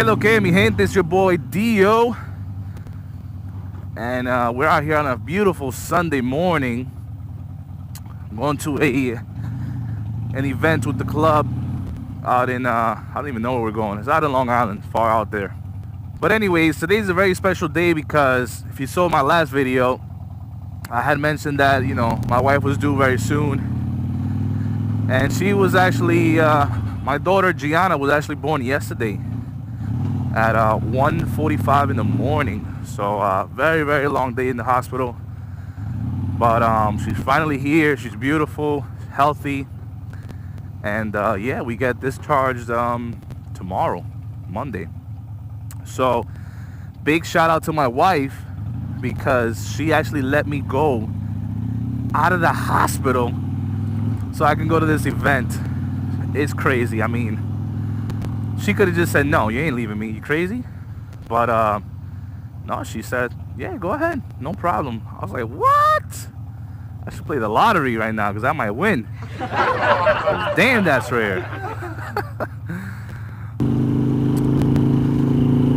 Lo que mi gente, it's your boy Dio, and we're out here on a beautiful Sunday morning. I'm going to an event with the club out in I don't even know where we're going. It's out in Long Island, far out there. But anyways, today's a very special day because if you saw my last video, I had mentioned that, you know, my wife was due very soon, and she was actually my daughter Gianna was actually born yesterday at 1:45 in the morning. So very long day in the hospital, but she's finally here. She's beautiful, healthy, and yeah, we get discharged tomorrow, Monday. So big shout out to my wife because she actually let me go out of the hospital so I can go to this event. It's crazy. I mean, she could have just said, no, you ain't leaving me, you crazy? But no, she said, yeah, go ahead, no problem. I was like, what? I should play the lottery right now because I might win. Damn, that's rare.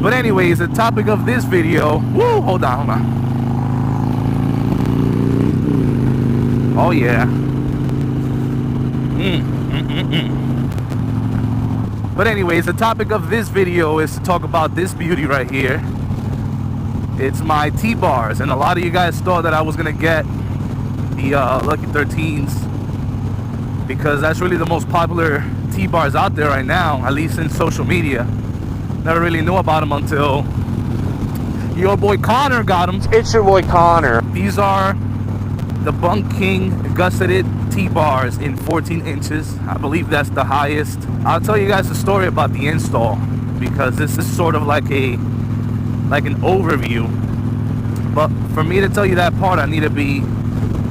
But anyways, the topic of this video, woo, hold on. Oh yeah. But anyways, the topic of this video is to talk about this beauty right here. It's my T-bars, and a lot of you guys thought that I was gonna get the Lucky 13s because that's really the most popular T-bars out there right now, at least in social media. Never really knew about them until your boy Connor got them. It's your boy Connor. These are the Bung Gusseted T-bars in 14 inches. I believe that's the highest. I'll tell you guys a story about the install because this is sort of like an overview. But for me to tell you that part, I need to be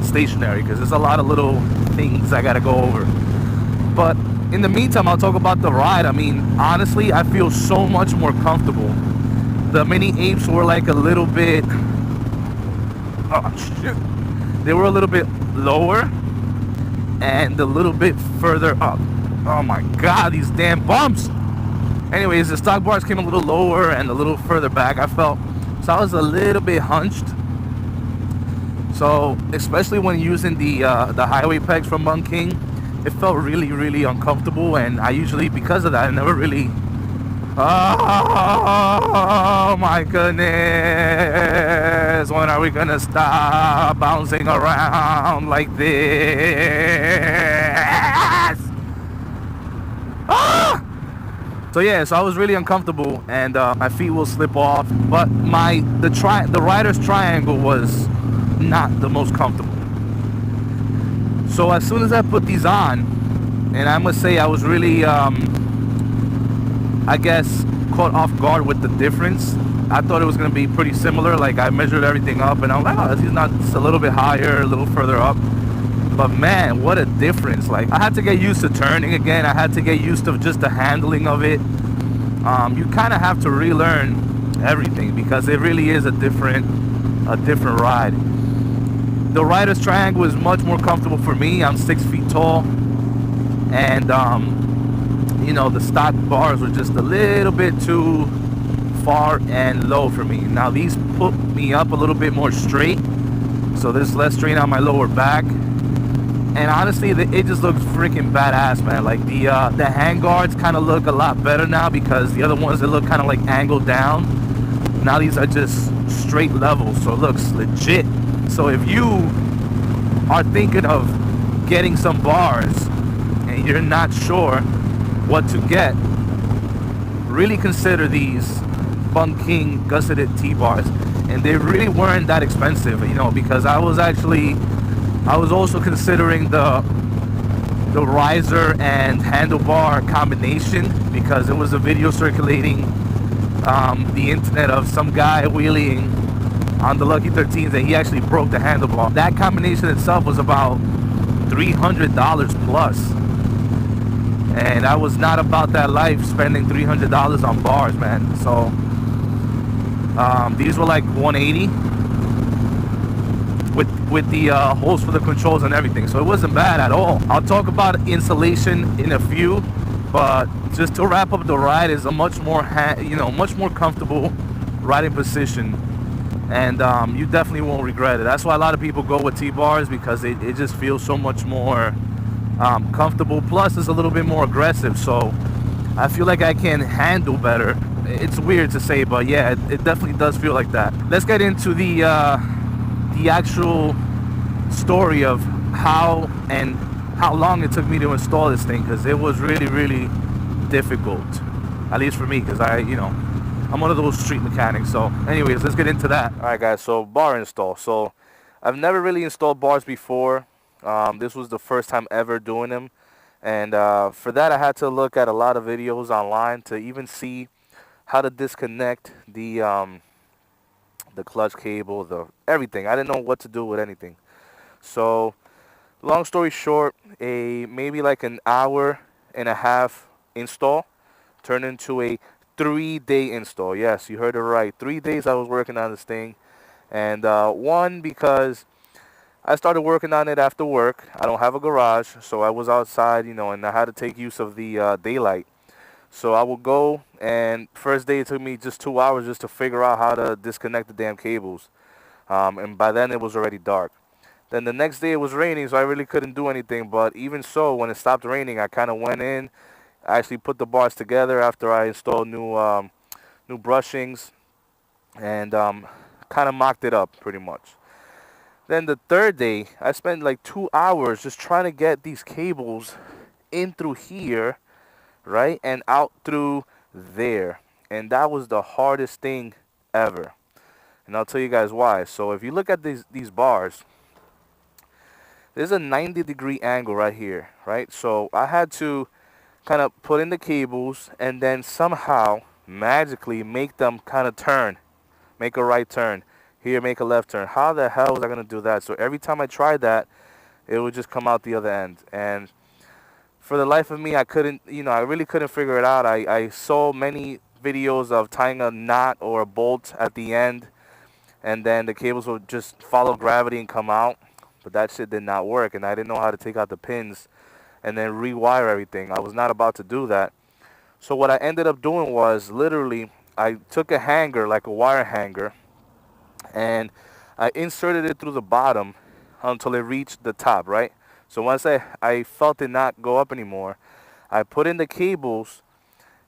stationary because there's a lot of little things I gotta go over. But in the meantime, I'll talk about the ride. I mean, honestly, I feel so much more comfortable. The mini apes were like a little bit, oh shit, they were a little bit lower and a little bit further up. Oh my god, these damn bumps. Anyways, the stock bars came a little lower and a little further back, I felt. So I was a little bit hunched. So especially when using the highway pegs from Bung, it felt really uncomfortable, and I usually, because of that, I never really, oh my goodness, when are we gonna stop bouncing around like this? Ah! So yeah, so I was really uncomfortable, and my feet will slip off, but the rider's triangle was not the most comfortable. So as soon as I put these on, and I must say I was really, I guess, caught off guard with the difference. I thought it was going to be pretty similar. Like, I measured everything up, and I'm like, oh, he's not, it's a little bit higher, a little further up. But man, what a difference. Like, I had to get used to turning again. I had to get used to just the handling of it. You kind of have to relearn everything because it really is a different ride. The rider's triangle is much more comfortable for me. I'm 6 feet tall, and you know, the stock bars were just a little bit too far and low for me. Now these put me up a little bit more straight, so there's less strain on my lower back, and honestly, it just looks freaking badass, man. Like the hand guards kind of look a lot better now because the other ones, they look kind of like angled down. Now these are just straight levels, so it looks legit. So if you are thinking of getting some bars and you're not sure what to get, really consider these Bung Gusseted T-bars. And they really weren't that expensive, you know, because I was also considering the riser and handlebar combination because there was a video circulating the internet of some guy wheeling on the Lucky 13s, and he actually broke the handlebar. That combination itself was about $300 plus, and I was not about that life spending $300 on bars, man. So these were like $180 with the holes for the controls and everything, so it wasn't bad at all. I'll talk about insulation in a few, But just to wrap up the ride, is a much more much more comfortable riding position, and you definitely won't regret it. That's why a lot of people go with T-bars, because it just feels so much more comfortable. Plus it's a little bit more aggressive, so I feel like I can handle better. It's weird to say, but yeah, it definitely does feel like that. Let's get into the actual story of how long it took me to install this thing, because it was really difficult, at least for me, because I'm one of those street mechanics. So anyways, let's get into that. All right guys, so bar install. So I've never really installed bars before. This was the first time ever doing them, and for that I had to look at a lot of videos online to even see how to disconnect the clutch cable, the everything. I didn't know what to do with anything. So long story short, maybe like an hour and a half install turned into a 3-day install. Yes, you heard it right. 3 days I was working on this thing, and one, because I started working on it after work. I don't have a garage, so I was outside, and I had to take use of the daylight. So I would go, and first day it took me just 2 hours just to figure out how to disconnect the damn cables. And by then it was already dark. Then the next day it was raining, so I really couldn't do anything. But even so, when it stopped raining, I kind of went in. I actually put the bars together after I installed new brushings, and kind of mocked it up pretty much. Then the third day, I spent like 2 hours just trying to get these cables in through here, right, and out through there. And that was the hardest thing ever. And I'll tell you guys why. So if you look at these bars, there's a 90-degree angle right here, right? So I had to kind of put in the cables and then somehow magically make them kind of turn, make a right turn, here make a left turn. How the hell was I going to do that? So every time I tried that, it would just come out the other end. And for the life of me, I couldn't, I really couldn't figure it out. I saw many videos of tying a knot or a bolt at the end, and then the cables would just follow gravity and come out. But that shit did not work, and I didn't know how to take out the pins and then rewire everything. I was not about to do that. So what I ended up doing was, literally, I took a hanger, like a wire hanger, and I inserted it through the bottom until it reached the top, right? So once I felt it not go up anymore, I put in the cables,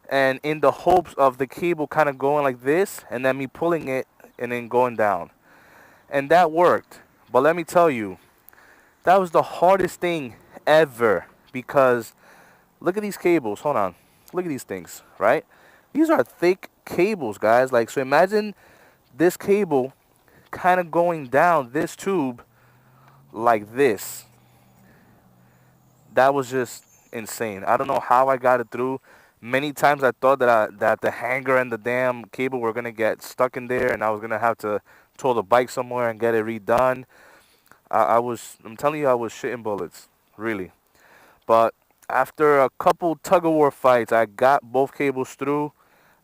and in the hopes of the cable kind of going like this, and then me pulling it and then going down. And that worked. But let me tell you, that was the hardest thing ever, because look at these cables. Hold on. Look at these things, right? These are thick cables, guys. Like, so imagine this cable kind of going down this tube like this. That was just insane. I don't know how I got it through. Many times I thought that the hanger and the damn cable were gonna get stuck in there, and I was gonna have to tow the bike somewhere and get it redone. I'm telling you, I was shitting bullets, really. But after a couple tug-of-war fights, I got both cables through.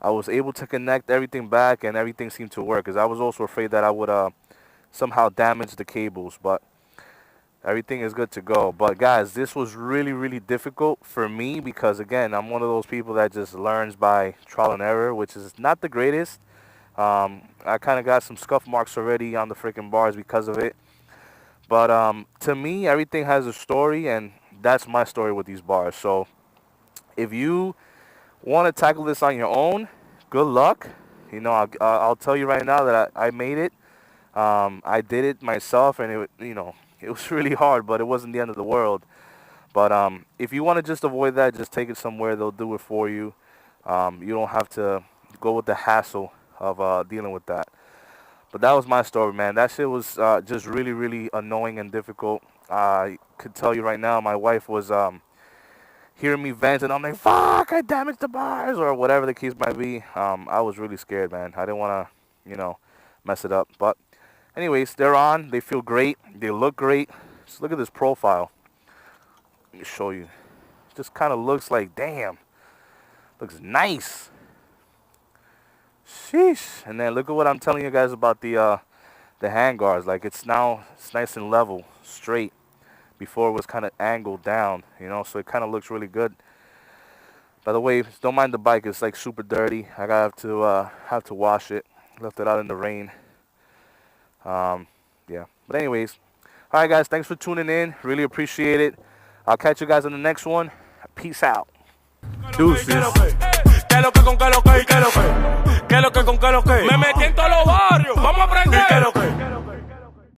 I was able to connect everything back, and everything seemed to work, because I was also afraid that I would somehow damage the cables, but everything is good to go. But guys, this was really difficult for me, because again, I'm one of those people that just learns by trial and error, which is not the greatest. I kind of got some scuff marks already on the freaking bars because of it. But to me, everything has a story, and that's my story with these bars. So if you want to tackle this on your own, good luck. I'll tell you right now that I made it. I did it myself, and it was really hard, but it wasn't the end of the world. But if you want to just avoid that, just take it somewhere. They'll do it for you. You don't have to go with the hassle of dealing with that. But that was my story, man. That shit was just really annoying and difficult. I could tell you right now, my wife was hearing me vent, and I'm like, fuck, I damaged the bars, or whatever the case might be. I was really scared, man. I didn't want to, mess it up. But anyways, they're on. They feel great. They look great. Just look at this profile. Let me show you. It just kind of looks like, damn. Looks nice. Sheesh. And then look at what I'm telling you guys about the handguards. Like, it's nice and level, straight. Before it was kind of angled down, so it kind of looks really good. By the way, don't mind the bike. It's like super dirty. I have to wash it. Left it out in the rain. Yeah. But anyways, all right, guys. Thanks for tuning in. Really appreciate it. I'll catch you guys on the next one. Peace out. Deuces. Que lo que con que lo que, que lo que con que lo que. Me metí en todos los